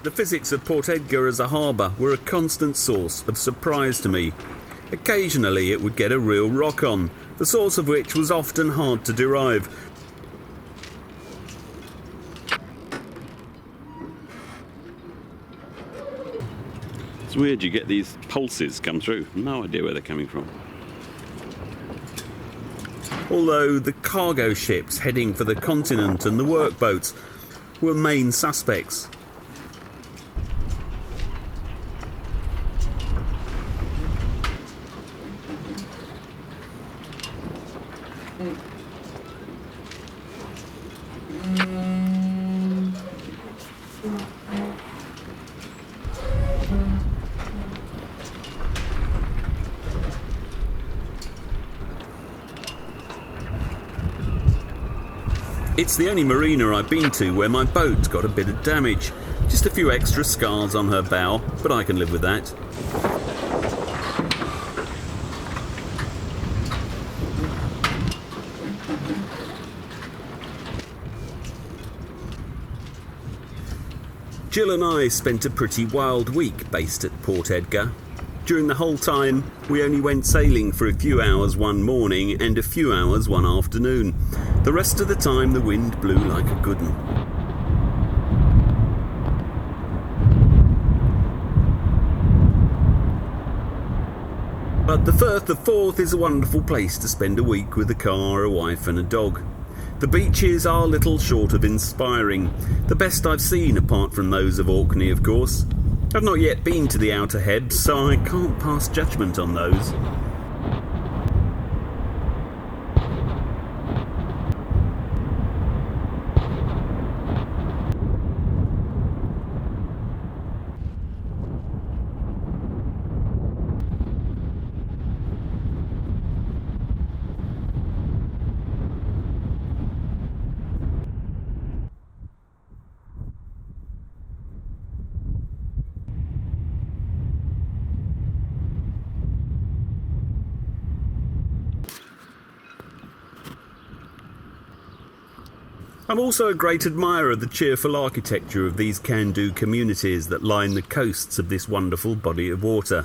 the physics of Port Edgar as a harbour were a constant source of surprise to me. Occasionally it would get a real rock on, the source of which was often hard to derive. It's weird, you get these pulses come through. No idea where they're coming from. Although the cargo ships heading for the continent and the workboats were main suspects. It's the only marina I've been to where my boat got a bit of damage. Just a few extra scars on her bow, but I can live with that. Jill and I spent a pretty wild week based at Port Edgar. During the whole time, we only went sailing for a few hours one morning and a few hours one afternoon. The rest of the time the wind blew like a good one. But the Firth of Forth is a wonderful place to spend a week with a car, a wife and a dog. The beaches are little short of inspiring. The best I've seen apart from those of Orkney, of course. I've not yet been to the Outer Hebrides, so I can't pass judgment on those. I'm also a great admirer of the cheerful architecture of these can-do communities that line the coasts of this wonderful body of water.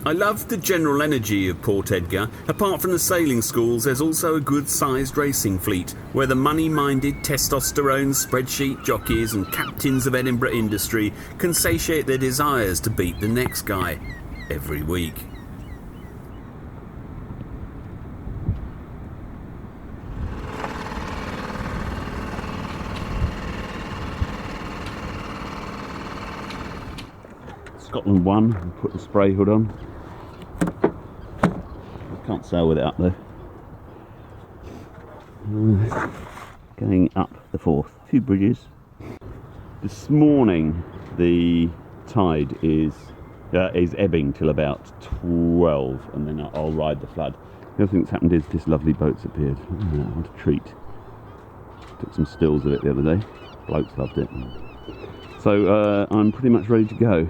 I love the general energy of Port Edgar. Apart from the sailing schools, there's also a good-sized racing fleet, where the money-minded testosterone spreadsheet jockeys and captains of Edinburgh industry can satiate their desires to beat the next guy every week. Scotland 1, put the spray hood on. Can't sail with it up there. Going up the Forth. A few bridges. This morning the tide is ebbing till about 12, and then I'll ride the flood. The other thing that's happened is this lovely boat's appeared. What a treat. Took some stills of it the other day. Blokes loved it. So I'm pretty much ready to go.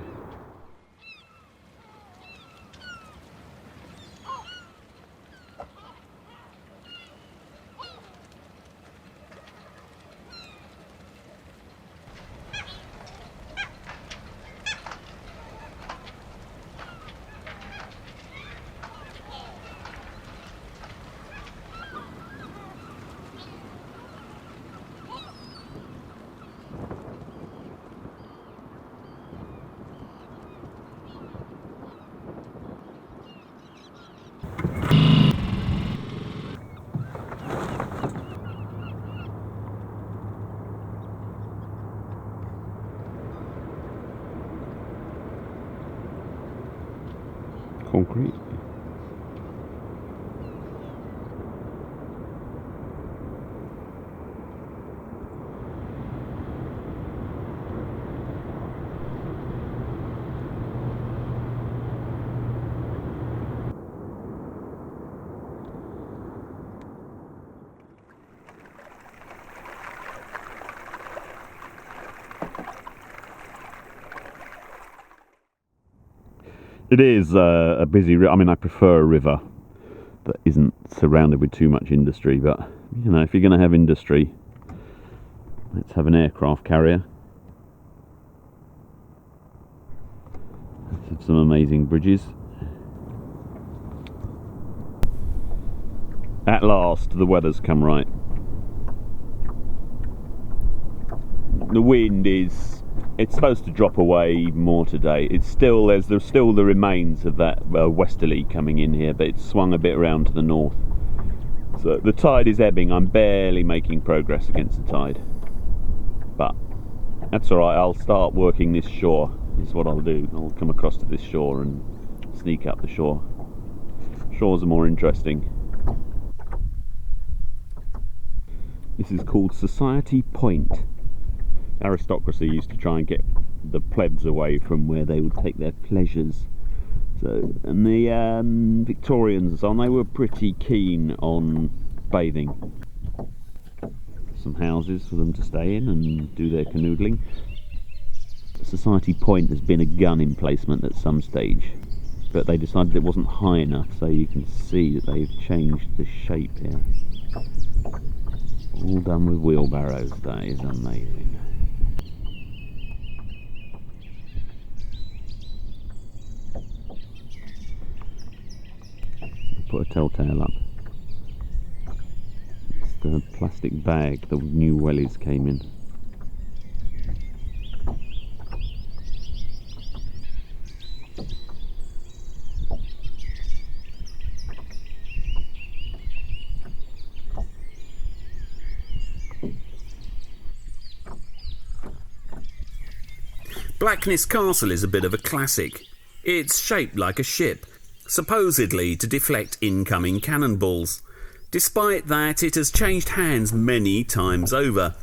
concrete. It is a busy river. I mean, I prefer a river that isn't surrounded with too much industry, but you know, if you're going to have industry, let's have an aircraft carrier. Let's have some amazing bridges. At last, the weather's come right. The wind it's supposed to drop away even more today. There's still the remains of that westerly coming in here, but it's swung a bit around to the north. So the tide is ebbing. I'm barely making progress against the tide, but that's all right. I'll start working this shore. Is what I'll do. I'll come across to this shore and sneak up the shore. Shores are more interesting. This is called Society Point. Aristocracy used to try and get the plebs away from where they would take their pleasures. So, and the Victorians and so on, they were pretty keen on bathing. Some houses for them to stay in and do their canoodling. Society Point has been a gun emplacement at some stage, but they decided it wasn't high enough, so you can see that they've changed the shape here. All done with wheelbarrows. That is amazing. Put a telltale up. It's the plastic bag the new wellies came in. Blackness Castle is a bit of a classic. It's shaped like a ship, supposedly to deflect incoming cannonballs. Despite that, it has changed hands many times over.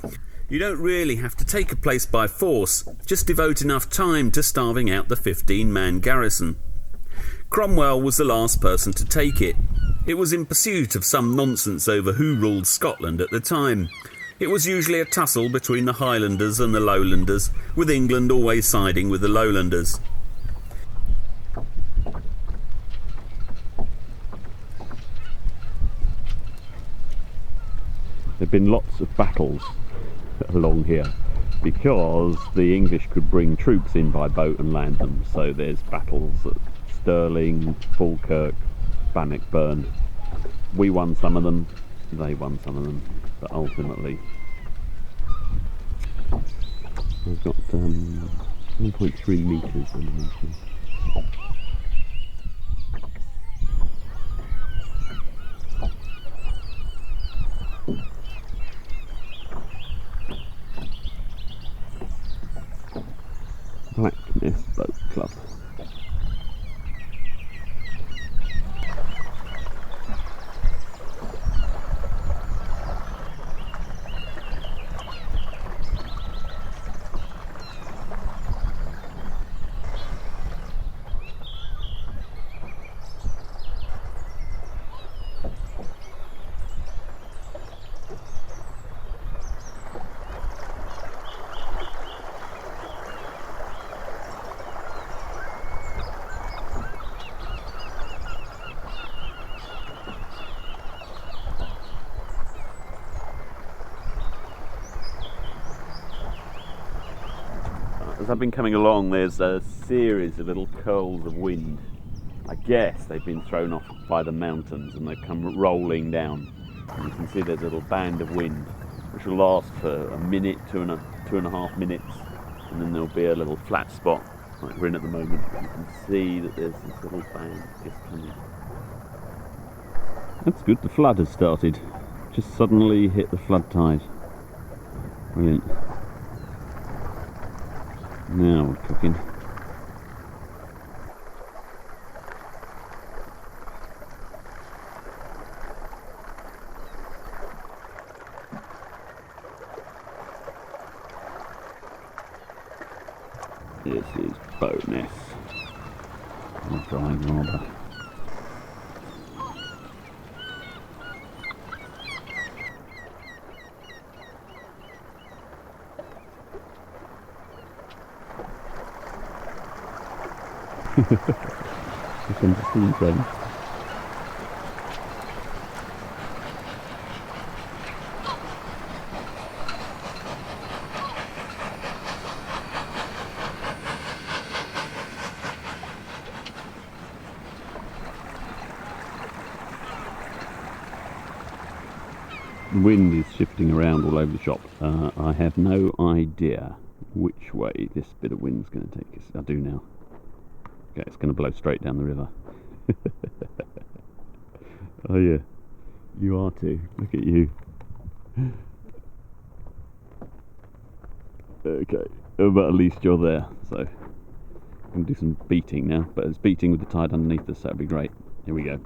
You don't really have to take a place by force, just devote enough time to starving out the 15-man garrison. Cromwell was the last person to take it. It was in pursuit of some nonsense over who ruled Scotland at the time. It was usually a tussle between the Highlanders and the Lowlanders, with England always siding with the Lowlanders. There have been lots of battles along here because the English could bring troops in by boat and land them. So there's battles at Stirling, Falkirk, Bannockburn. We won some of them, they won some of them, but ultimately we've got 1.3 metres underneath here. Blackness Boat Club. As I've been coming along, there's a series of little curls of wind. I guess they've been thrown off by the mountains and they've come rolling down. And you can see there's a little band of wind which will last for a minute, two and a half minutes, and then there'll be a little flat spot like we're in at the moment. You can see that there's this little band just coming. That's good, the flood has started. Just suddenly hit the flood tide. Brilliant. Now we're cooking. This is Blackness. I'm drying harbour. Just on the steam train. The wind is shifting around all over the shop. I have no idea which way this bit of wind's going to take us. I do now. Okay, it's going to blow straight down the river. Oh yeah, you are too. Look at you. Okay, but at least you're there. So I'm going to do some beating now, but it's beating with the tide underneath us, so that'd be great. Here we go.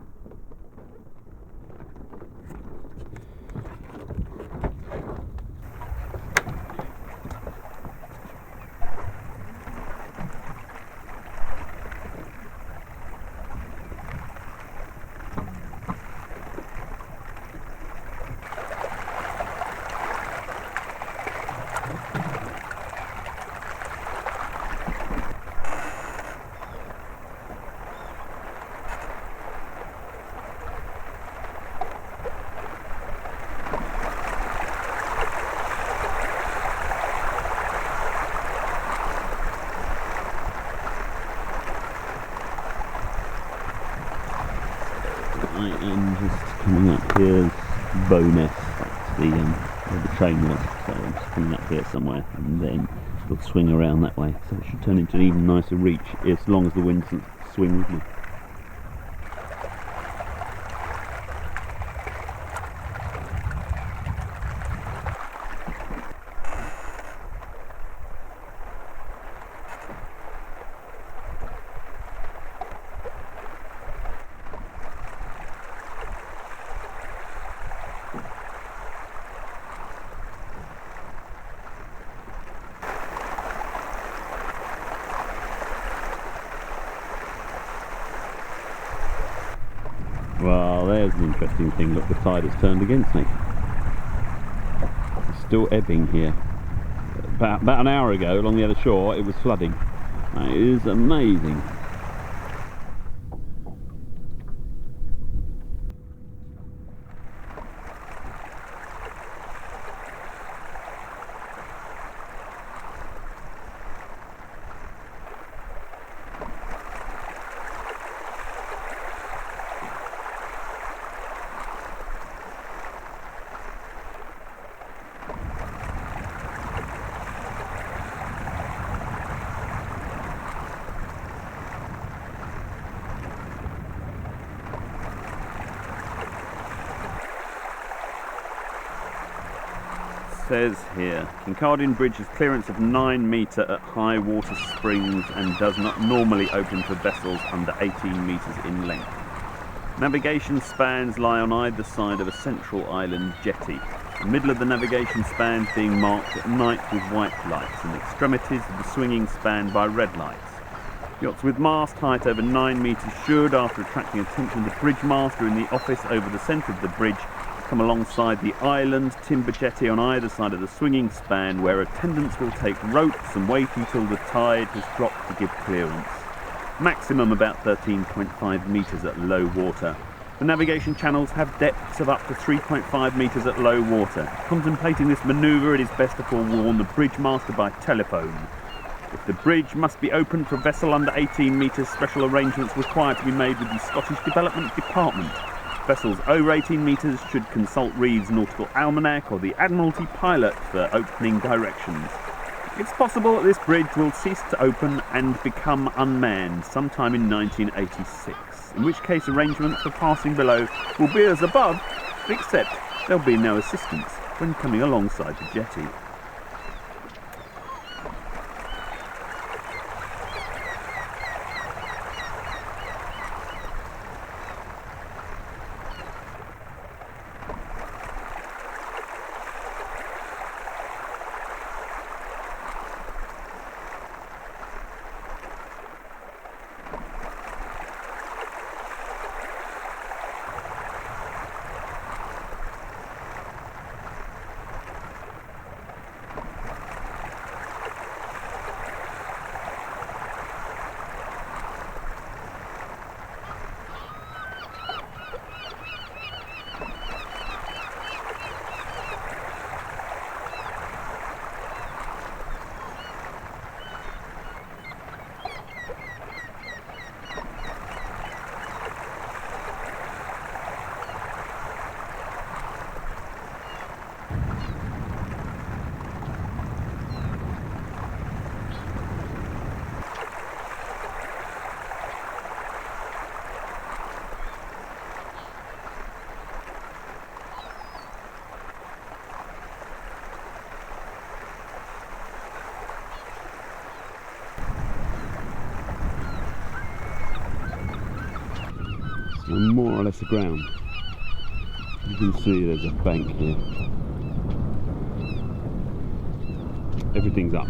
I am just coming up here, Blackness, that's where the train was, so I'm just coming up here somewhere, and then we'll swing around that way, so it should turn into an even nicer reach, as long as the wind doesn't swing with me. Well, there's an interesting thing. Look, the tide has turned against me. It's still ebbing here. About an hour ago, along the other shore, it was flooding. That is amazing. Says here, Kincardine Bridge has clearance of 9 metre at high water springs and does not normally open for vessels under 18 metres in length. Navigation spans lie on either side of a central island jetty, the middle of the navigation spans being marked at night with white lights and the extremities of the swinging span by red lights. Yachts with mast height over 9 metres should, after attracting attention of the bridge master in the office over the centre of the bridge, come alongside the island timber jetty on either side of the swinging span, where attendants will take ropes and wait until the tide has dropped to give clearance. Maximum about 13.5 metres at low water. The navigation channels have depths of up to 3.5 metres at low water. Contemplating this manoeuvre, it is best to forewarn the bridge master by telephone. If the bridge must be opened for a vessel under 18 metres, special arrangements required to be made with the Scottish Development Department. Vessels over 18 metres should consult Reed's Nautical Almanac or the Admiralty Pilot for opening directions. It's possible that this bridge will cease to open and become unmanned sometime in 1986, in which case arrangements for passing below will be as above, except there'll be no assistance when coming alongside the jetty. and more or less aground. You can see there's a bank here. Everything's up.